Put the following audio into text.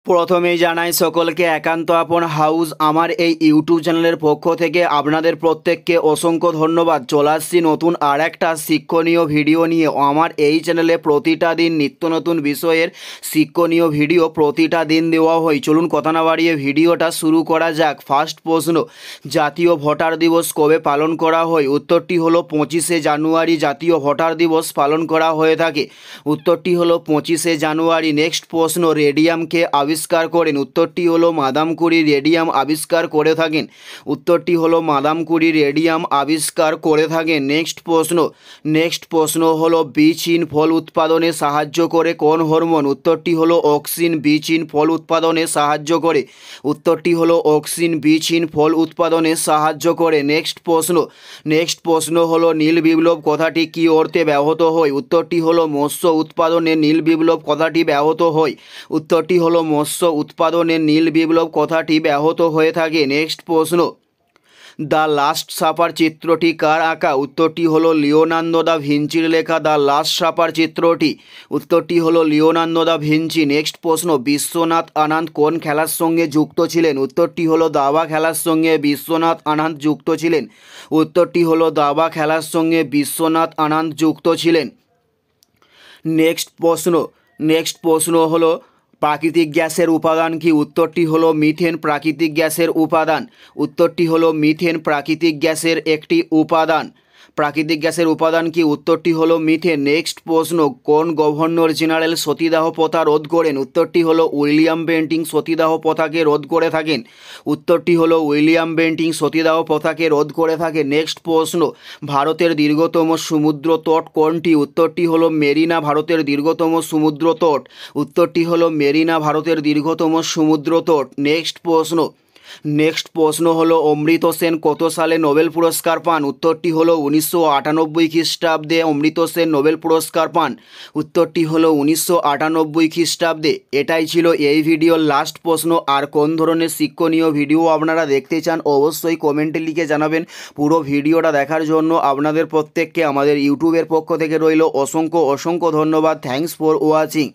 প্রথমেই জানাই সকলকে একান্ত আপন হাউস আমার এই ইউটিউব চ্যানেলের পক্ষ থেকে আপনাদের প্রত্যেককে অসংখ্য ধন্যবাদ। চলে আসছি নতুন আর একটা শিক্ষণীয় ভিডিও নিয়ে। আমার এই চ্যানেলে প্রতিটা দিন নিত্য নতুন বিষয়ের শিক্ষণীয় ভিডিও প্রতিটা দিন দেওয়া হয়। চলুন কথা না বাড়িয়ে ভিডিওটা শুরু করা যাক। ফার্স্ট প্রশ্ন, জাতীয় ভোটার দিবস কবে পালন করা হয়? উত্তরটি হলো 25শে জানুয়ারি জাতীয় ভোটার দিবস পালন করা হয়ে থাকে। উত্তরটি হলো 25শে জানুয়ারি। নেক্সট প্রশ্ন, রেডিয়ামকে আবিষ্কার করেন? উত্তরটি হলো মাদাম কুরি রেডিয়াম আবিষ্কার করে থাকেন। উত্তরটি হলো মাদাম কুরি রেডিয়াম আবিষ্কার করে থাকেন। নেক্সট প্রশ্ন হলো বীজহীন ফল উৎপাদনে সাহায্য করে কোন হরমোন? উত্তরটি হলো অক্সিন। বীজহীন ফল উৎপাদনে সাহায্য করে। উত্তরটি হলো অক্সিন বীজহীন ফল উৎপাদনে সাহায্য করে। নেক্সট প্রশ্ন হলো নীল বিপ্লব কথাটি কী অর্থে ব্যবহৃত হয়? উত্তরটি হলো মৎস্য উৎপাদনে নীল বিপ্লব কথাটি ব্যবহৃত হয়। উত্তরটি হলো মৎস্য উৎপাদনে নীল বিপ্লব কথাটি ব্যাহত হয়ে থাকে। নেক্সট প্রশ্ন, দ্য লাস্ট সাপার চিত্রটি কার আঁকা? উত্তরটি হলো লিওনার্দো দা ভিঞ্চির লেখা দ্য লাস্ট সাপার চিত্রটি। উত্তরটি হলো লিওনার্দো দা ভিঞ্চি। নেক্সট প্রশ্ন, বিশ্বনাথ আনন্দ কোন খেলার সঙ্গে যুক্ত ছিলেন? উত্তরটি হলো দাবা খেলার সঙ্গে বিশ্বনাথ আনন্দ যুক্ত ছিলেন। উত্তরটি হলো দাবা খেলার সঙ্গে বিশ্বনাথ আনন্দ যুক্ত ছিলেন। নেক্সট প্রশ্ন হলো প্রাকৃতিক গ্যাসের উপাদান কি? উত্তরটি হলো মিথেন প্রাকৃতিক গ্যাসের উপাদান। উত্তরটি হলো মিথেন প্রাকৃতিক গ্যাসের একটি উপাদান। প্রাকৃতিক গ্যাসের উপাদান কি? উত্তরটি হলো মিথেন। নেক্সট প্রশ্ন, কোন গভর্নর জেনারেল সতীদাহ প্রথা রোধ করেন? উত্তরটি হলো উইলিয়াম বেন্টিং সতীদাহ প্রথাকে রোধ করে থাকেন। উত্তরটি হলো উইলিয়াম বেন্টিং সতীদাহ প্রথাকে রোধ করে থাকেন। নেক্সট প্রশ্ন, ভারতের দীর্ঘতম সমুদ্র তট কোনটি? উত্তরটি হলো মেরিনা ভারতের দীর্ঘতম সমুদ্র তট। উত্তরটি হলো মেরিনা ভারতের দীর্ঘতম সমুদ্র তট। নেক্সট প্রশ্ন হলো অমৃত সেন কত সালে নোবেল পুরস্কার পান? উত্তরটি হলো 1998 খ্রিস্টাব্দে অমৃত সেন নোবেল পুরস্কার পান। উত্তরটি হলো 1998 খ্রিস্টাব্দে। এটাই ছিল এই ভিডিওর লাস্ট প্রশ্ন। আর কোন ধরনের শিক্ষণীয় ভিডিও আপনারা দেখতে চান অবশ্যই কমেন্টে লিখে জানাবেন। পুরো ভিডিওটা দেখার জন্য আপনাদের প্রত্যেককে আমাদের ইউটিউবের পক্ষ থেকে রইল অসংখ্য ধন্যবাদ। Thanks for watching.